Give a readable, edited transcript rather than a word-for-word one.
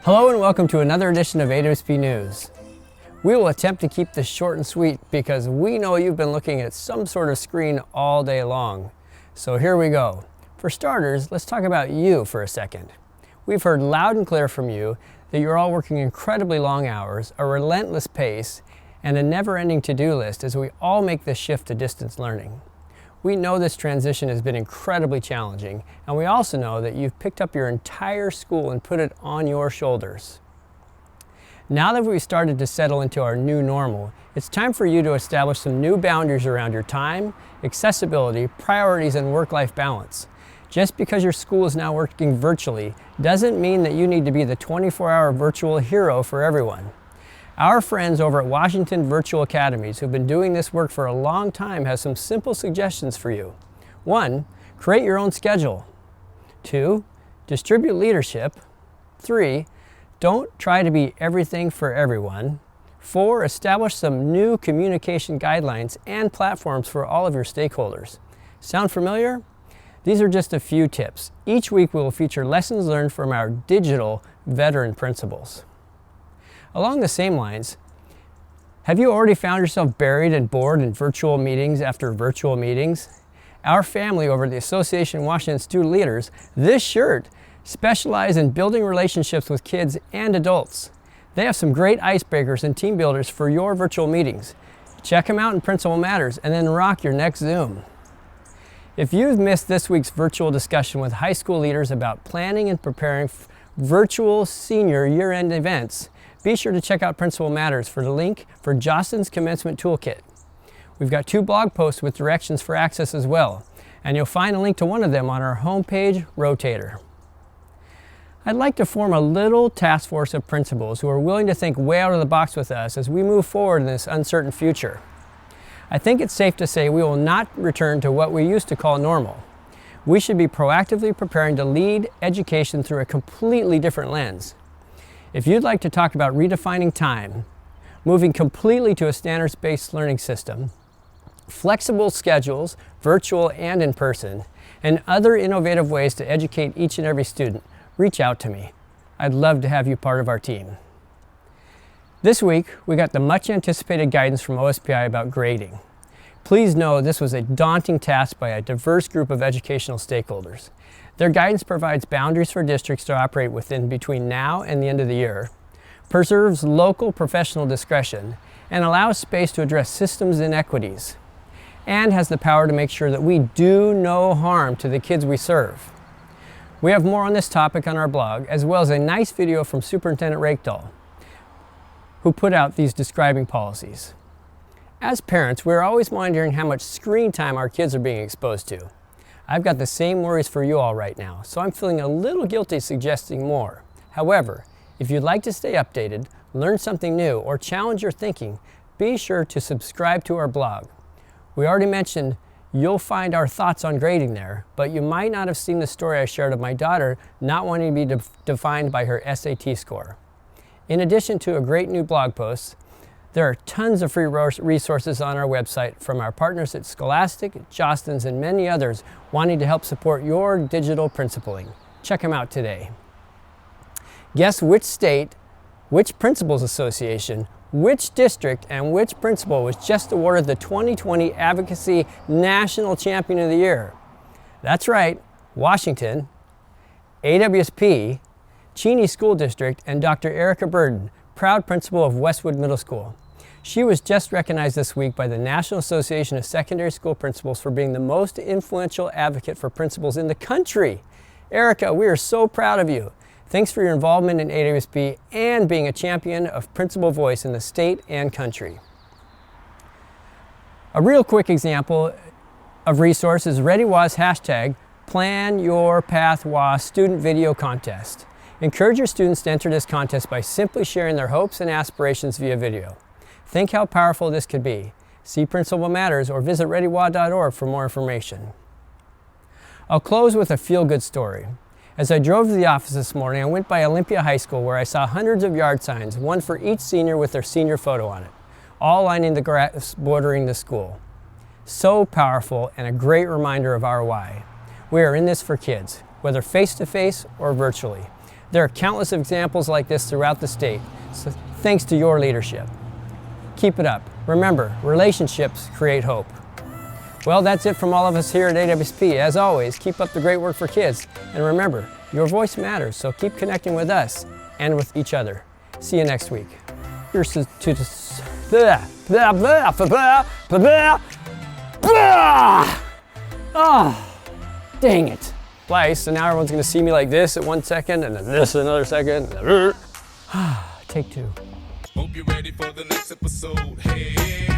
Hello and welcome to another edition of AWSP News. We will attempt to keep this short and sweet because we know you've been looking at some sort of screen all day long. So here we go. For starters, let's talk about you for a second. We've heard loud and clear from you that you're all working incredibly long hours, a relentless pace, and a never-ending to-do list as we all make this shift to distance learning. We know this transition has been incredibly challenging, and we also know that you've picked up your entire school and put it on your shoulders. Now that we've started to settle into our new normal, it's time for you to establish some new boundaries around your time, accessibility, priorities, and work-life balance. Just because your school is now working virtually doesn't mean that you need to be the 24-hour virtual hero for everyone. Our friends over at Washington Virtual Academies who've been doing this work for a long time have some simple suggestions for you. 1. Create your own schedule. 2. Distribute leadership. 3. Don't try to be everything for everyone. 4. Establish some new communication guidelines and platforms for all of your stakeholders. Sound familiar? These are just a few tips. Each week we will feature lessons learned from our digital veteran principals. Along the same lines, have you already found yourself buried and bored in virtual meetings after virtual meetings? Our family over at the Association of Washington Student Leaders, this shirt, specialize in building relationships with kids and adults. They have some great icebreakers and team builders for your virtual meetings. Check them out in Principal Matters and then rock your next Zoom. If you've missed this week's virtual discussion with high school leaders about planning and preparing virtual senior year-end events, be sure to check out Principal Matters for the link for Jostens Commencement Toolkit. We've got 2 blog posts with directions for access as well, and you'll find a link to one of them on our homepage rotator. I'd like to form a little task force of principals who are willing to think way out of the box with us as we move forward in this uncertain future. I think it's safe to say we will not return to what we used to call normal. We should be proactively preparing to lead education through a completely different lens. If you'd like to talk about redefining time, moving completely to a standards-based learning system, flexible schedules, virtual and in person, and other innovative ways to educate each and every student, reach out to me. I'd love to have you part of our team. This week, we got the much anticipated guidance from OSPI about grading. Please know this was a daunting task by a diverse group of educational stakeholders. Their guidance provides boundaries for districts to operate within between now and the end of the year, preserves local professional discretion, and allows space to address systems inequities, and has the power to make sure that we do no harm to the kids we serve. We have more on this topic on our blog, as well as a nice video from Superintendent Rakedahl, who put out these describing policies. As parents, we're always monitoring how much screen time our kids are being exposed to. I've got the same worries for you all right now, so I'm feeling a little guilty suggesting more. However, if you'd like to stay updated, learn something new, or challenge your thinking, be sure to subscribe to our blog. We already mentioned you'll find our thoughts on grading there, but you might not have seen the story I shared of my daughter not wanting to be defined by her SAT score. In addition to a great new blog post, there are tons of free resources on our website from our partners at Scholastic, Jostens, and many others wanting to help support your digital principling. Check them out today. Guess which state, which principals association, which district, and which principal was just awarded the 2020 Advocacy National Champion of the Year? That's right, Washington, AWSP, Cheney School District, and Dr. Erica Burden, proud principal of Westwood Middle School. She was just recognized this week by the National Association of Secondary School Principals for being the most influential advocate for principals in the country. Erica, we are so proud of you. Thanks for your involvement in AWSP and being a champion of principal voice in the state and country. A real quick example of resource is ReadyWAS hashtag Plan Your Path WAS Student Video Contest. Encourage your students to enter this contest by simply sharing their hopes and aspirations via video. Think how powerful this could be. See Principal Matters or visit readywa.org for more information. I'll close with a feel-good story. As I drove to the office this morning, I went by Olympia High School where I saw hundreds of yard signs, one for each senior with their senior photo on it, all lining the grass bordering the school. So powerful and a great reminder of our why. We are in this for kids, whether face-to-face or virtually. There are countless examples like this throughout the state, so thanks to your leadership. Keep it up. Remember, relationships create hope. Well, that's it from all of us here at AWSP. As always, keep up the great work for kids. And remember, your voice matters, so keep connecting with us and with each other. See you next week. Here's to oh, dang it. So now everyone's gonna see me like this at 1 second, and then this another second. Take two. Hope you're ready for the next episode. Hey.